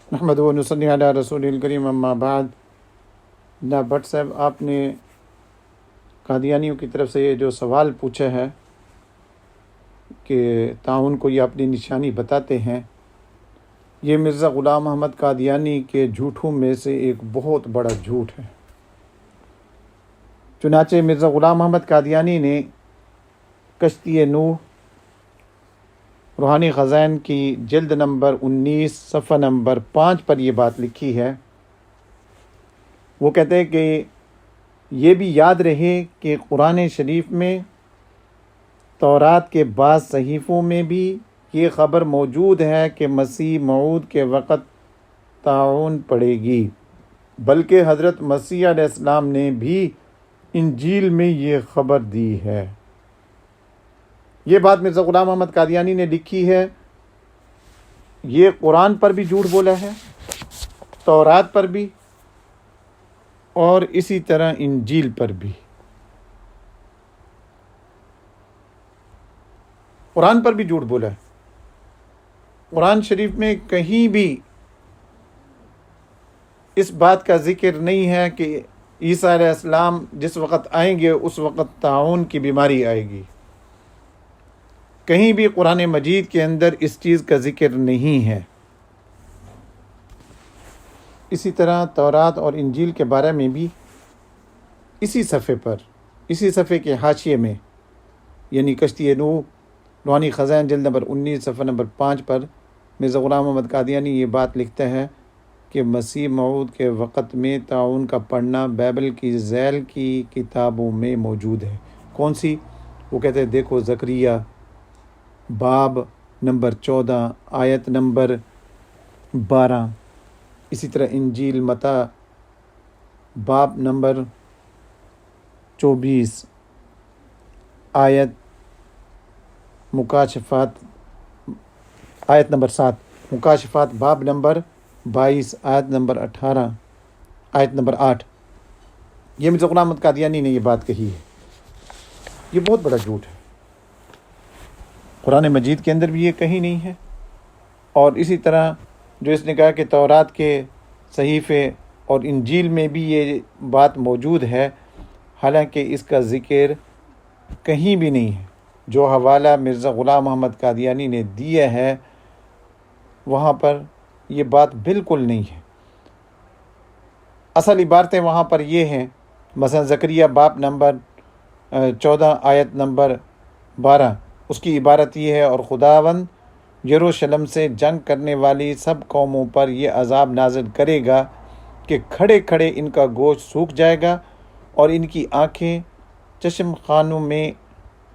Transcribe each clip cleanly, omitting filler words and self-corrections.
محمد و نصلی علی رسول الکریم اما بعد۔ جناب بٹ صاحب، آپ نے قادیانیوں کی طرف سے یہ جو سوال پوچھا ہے کہ تعاون کو یہ اپنی نشانی بتاتے ہیں، یہ مرزا غلام محمد قادیانی کے جھوٹوں میں سے ایک بہت بڑا جھوٹ ہے۔ چنانچہ مرزا غلام محمد قادیانی نے کشتی نوح روحانی خزائن کی جلد نمبر 19 صفحہ نمبر 5 پر یہ بات لکھی ہے۔ وہ کہتے ہیں کہ یہ بھی یاد رہے کہ قرآن شریف میں تورات کے بعض صحیفوں میں بھی یہ خبر موجود ہے کہ مسیح موعود کے وقت طاعون پڑے گی، بلکہ حضرت مسیح علیہ السلام نے بھی انجیل میں یہ خبر دی ہے۔ یہ بات مرزا غلام محمد قادیانی نے لکھی ہے۔ یہ قرآن پر بھی جھوٹ بولا ہے، تورات پر بھی، اور اسی طرح انجیل پر بھی۔ قرآن پر بھی جھوٹ بولا ہے۔ قرآن شریف میں کہیں بھی اس بات کا ذکر نہیں ہے کہ عیسیٰ علیہ السلام جس وقت آئیں گے اس وقت طاعون کی بیماری آئے گی۔ کہیں بھی قرآن مجید کے اندر اس چیز کا ذکر نہیں ہے۔ اسی طرح تورات اور انجیل کے بارے میں بھی اسی صفحے کے حاشیے میں، یعنی کشتی نوح روحانی خزائن جلد نمبر 19 صفحہ نمبر 5 پر مرزا غلام محمد قادیانی یہ بات لکھتا ہے کہ مسیح موعود کے وقت میں طاعون کا پڑھنا بائبل کی ذیل کی کتابوں میں موجود ہے۔ کون سی؟ وہ کہتے ہیں دیکھو زکریا باب نمبر 14 آیت نمبر 12، اسی طرح انجیل متی باب نمبر 24 آیت مکاشفات آیت نمبر 7، مکاشفات باب نمبر 22 آیت نمبر 18 آیت نمبر 8۔ یہ مرزا غلام محمد قادیانی نے یہ بات کہی ہے۔ یہ بہت بڑا جھوٹ ہے۔ قرآن مجید کے اندر بھی یہ کہیں نہیں ہے، اور اسی طرح جو اس نے کہا کہ تورات کے صحیفے اور انجیل میں بھی یہ بات موجود ہے، حالانکہ اس کا ذکر کہیں بھی نہیں ہے۔ جو حوالہ مرزا غلام محمد قادیانی نے دیا ہے وہاں پر یہ بات بالکل نہیں ہے۔ اصل عبارتیں وہاں پر یہ ہیں، مثلا زکریا باب نمبر 14 آیت نمبر 12، اس کی عبارت یہ ہے، اور خداوند یروشلم سے جنگ کرنے والی سب قوموں پر یہ عذاب نازل کرے گا کہ کھڑے کھڑے ان کا گوشت سوکھ جائے گا اور ان کی آنکھیں چشم خانوں میں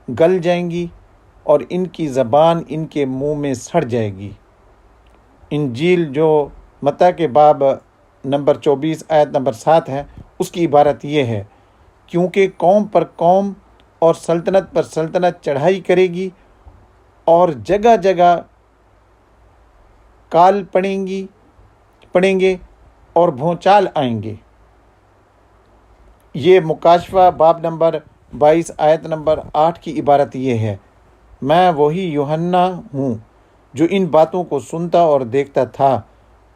گل جائیں گی اور ان کی زبان ان کے منہ میں سڑ جائے گی۔ انجیل جو متی کے باب نمبر 24 آیت نمبر 7 ہے، اس کی عبارت یہ ہے، کیونکہ قوم پر قوم اور سلطنت پر سلطنت چڑھائی کرے گی اور جگہ جگہ کال پڑیں گے اور بھونچال آئیں گے۔ یہ مکاشفہ باب نمبر 22 آیت نمبر 8 کی عبارت یہ ہے، میں وہی یوحنا ہوں جو ان باتوں کو سنتا اور دیکھتا تھا،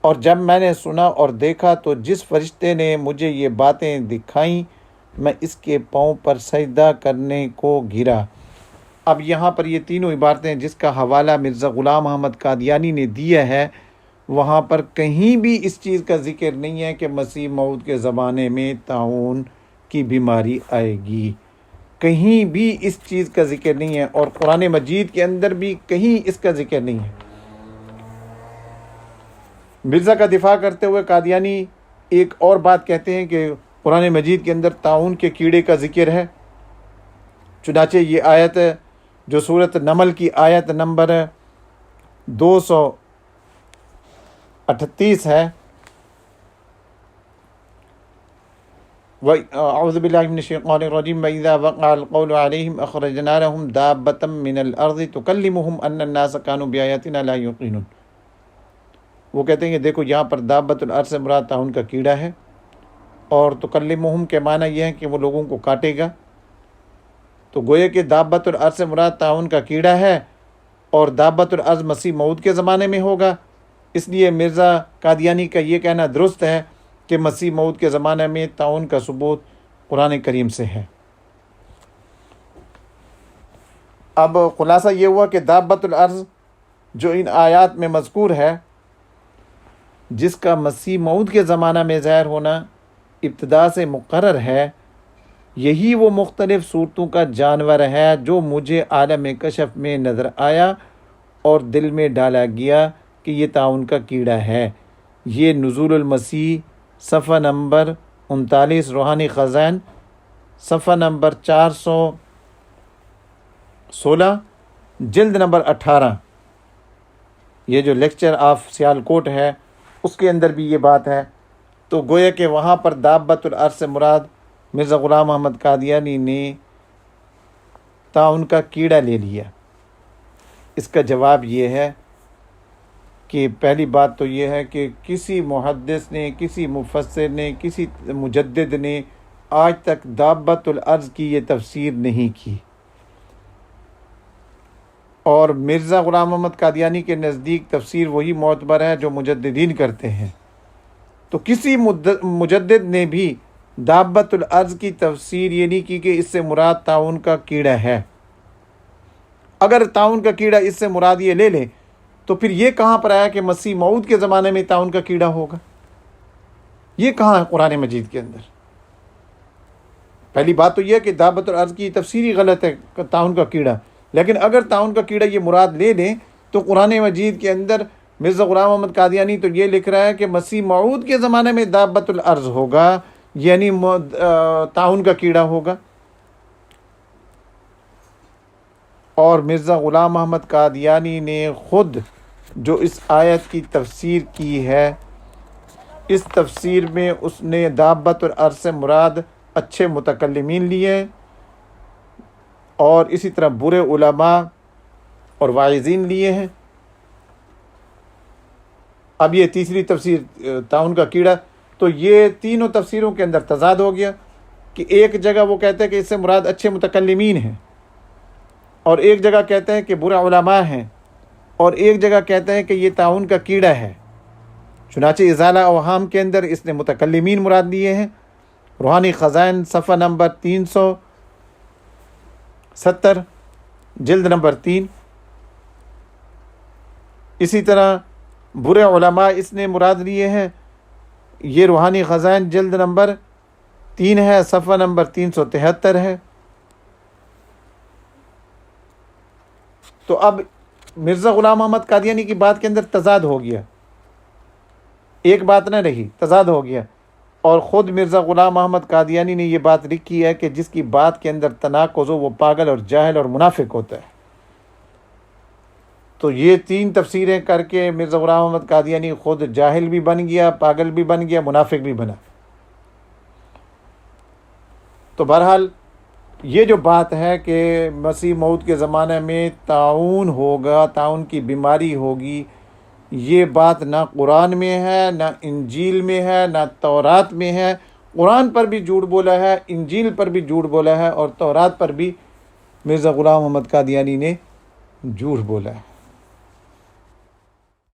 اور جب میں نے سنا اور دیکھا تو جس فرشتے نے مجھے یہ باتیں دکھائیں میں اس کے پاؤں پر سجدہ کرنے کو گرا۔ اب یہاں پر یہ تینوں عبارتیں جس کا حوالہ مرزا غلام محمد قادیانی نے دیا ہے، وہاں پر کہیں بھی اس چیز کا ذکر نہیں ہے کہ مسیح موعود کے زمانے میں طاعون کی بیماری آئے گی۔ کہیں بھی اس چیز کا ذکر نہیں ہے، اور قرآن مجید کے اندر بھی کہیں اس کا ذکر نہیں ہے۔ مرزا کا دفاع کرتے ہوئے قادیانی ایک اور بات کہتے ہیں کہ قرآن مجید کے اندر طاعون کے کیڑے کا ذکر ہے۔ چنانچہ یہ آیت جو سورۃ نمل کی آیت نمبر 238 ہے، اعوذ باللہ من الشیطان الرجیم وَإِذَا وَقَعَ الْقَوْلُ عَلَيْهِمْ أَخْرَجْنَا لَهُمْ دَابَّةً مِّنَ الْأَرْضِ تُكَلِّمُهُمْ أَنَّ النَّاسَ كَانُوا بِآيَاتِنَا لَا يُوقِنُونَ۔ وہ کہتے ہیں کہ دیکھو یہاں پر دابۃ الارض سے مراد طاعون کا کیڑا ہے، اور تکلمہم کے معنی یہ ہے کہ وہ لوگوں کو کاٹے گا۔ تو گویا کہ دابۃ الارض سے مراد طاعون کا کیڑا ہے، اور دابۃ الارض مسیح موعود کے زمانے میں ہوگا، اس لیے مرزا قادیانی کا یہ کہنا درست ہے کہ مسیح موعود کے زمانے میں طاعون کا ثبوت قرآن کریم سے ہے۔ اب خلاصہ یہ ہوا کہ دابۃ الارض جو ان آیات میں مذکور ہے، جس کا مسیح موعود کے زمانہ میں ظاہر ہونا ابتدا سے مقرر ہے، یہی وہ مختلف صورتوں کا جانور ہے جو مجھے عالم کشف میں نظر آیا اور دل میں ڈالا گیا کہ یہ طاعون کا کیڑا ہے۔ یہ نزول المسیح صفحہ نمبر 39، روحانی خزائن صفحہ نمبر 416، جلد نمبر 18۔ یہ جو لیکچر آف سیالکوٹ ہے اس کے اندر بھی یہ بات ہے۔ تو گویا کہ وہاں پر دابۃ الارض سے مراد مرزا غلام احمد قادیانی نے طاعون کا کیڑا لے لیا۔ اس کا جواب یہ ہے کہ پہلی بات تو یہ ہے کہ کسی محدث نے، کسی مفسر نے، کسی مجدد نے آج تک دابۃ الارض کی یہ تفسیر نہیں کی، اور مرزا غلام محمد قادیانی کے نزدیک تفسیر وہی معتبر ہے جو مجددین کرتے ہیں۔ تو کسی مجدد نے بھی دابۃ الارض کی تفسیر یہ نہیں کی کہ اس سے مراد طاعون کا کیڑا ہے۔ اگر طاعون کا کیڑا اس سے مراد یہ لے لیں تو پھر یہ کہاں پر آیا کہ مسیح موعود کے زمانے میں طاعون کا کیڑا ہوگا؟ یہ کہاں ہے قرآن مجید کے اندر؟ پہلی بات تو یہ کہ دابۃ الارض کی تفسیر ہی غلط ہے، طاعون کا کیڑا۔ لیکن اگر طاعون کا کیڑا یہ مراد لے لیں تو قرآن مجید کے اندر مرزا غلام محمد قادیانی تو یہ لکھ رہا ہے کہ مسیح موعود کے زمانے میں دابۃ الارض ہوگا، یعنی طاعون کا کیڑا ہوگا۔ اور مرزا غلام محمد قادیانی نے خود جو اس آیت کی تفسیر کی ہے، اس تفسیر میں اس نے دابۃ الارض سے مراد اچھے متکلمین لیے، اور اسی طرح برے علماء اور واعظین لیے ہیں۔ اب یہ تیسری تفسیر طاعون کا کیڑا، تو یہ تینوں تفسیروں کے اندر تضاد ہو گیا کہ ایک جگہ وہ کہتے ہیں کہ اس سے مراد اچھے متکلمین ہیں، اور ایک جگہ کہتے ہیں کہ برے علماء ہیں، اور ایک جگہ کہتے ہیں کہ یہ طاعون کا کیڑا ہے۔ چنانچہ ازالہ اوہام کے اندر اس نے متکلمین مراد لیے ہیں، روحانی خزائن صفحہ نمبر 370، جلد نمبر 3۔ اسی طرح برے علماء اس نے مراد لیے ہیں، یہ روحانی خزائن جلد نمبر 3 ہے، صفحہ نمبر 373 ہے۔ تو اب مرزا غلام محمد قادیانی کی بات کے اندر تضاد ہو گیا، ایک بات نہ رہی، تضاد ہو گیا۔ اور خود مرزا غلام محمد قادیانی نے یہ بات لکھی ہے کہ جس کی بات کے اندر تناقض ہو وہ پاگل اور جاہل اور منافق ہوتا ہے۔ تو یہ تین تفسیریں کر کے مرزا غلام محمد قادیانی خود جاہل بھی بن گیا، پاگل بھی بن گیا، منافق بھی بنا۔ تو بہرحال یہ جو بات ہے کہ مسیح موعود کے زمانے میں طاعون ہوگا، طاعون کی بیماری ہوگی، یہ بات نہ قرآن میں ہے، نہ انجیل میں ہے، نہ تورات میں ہے۔ قرآن پر بھی جھوٹ بولا ہے، انجیل پر بھی جھوٹ بولا ہے، اور تورات پر بھی مرزا غلام محمد قادیانی نے جھوٹ بولا ہے۔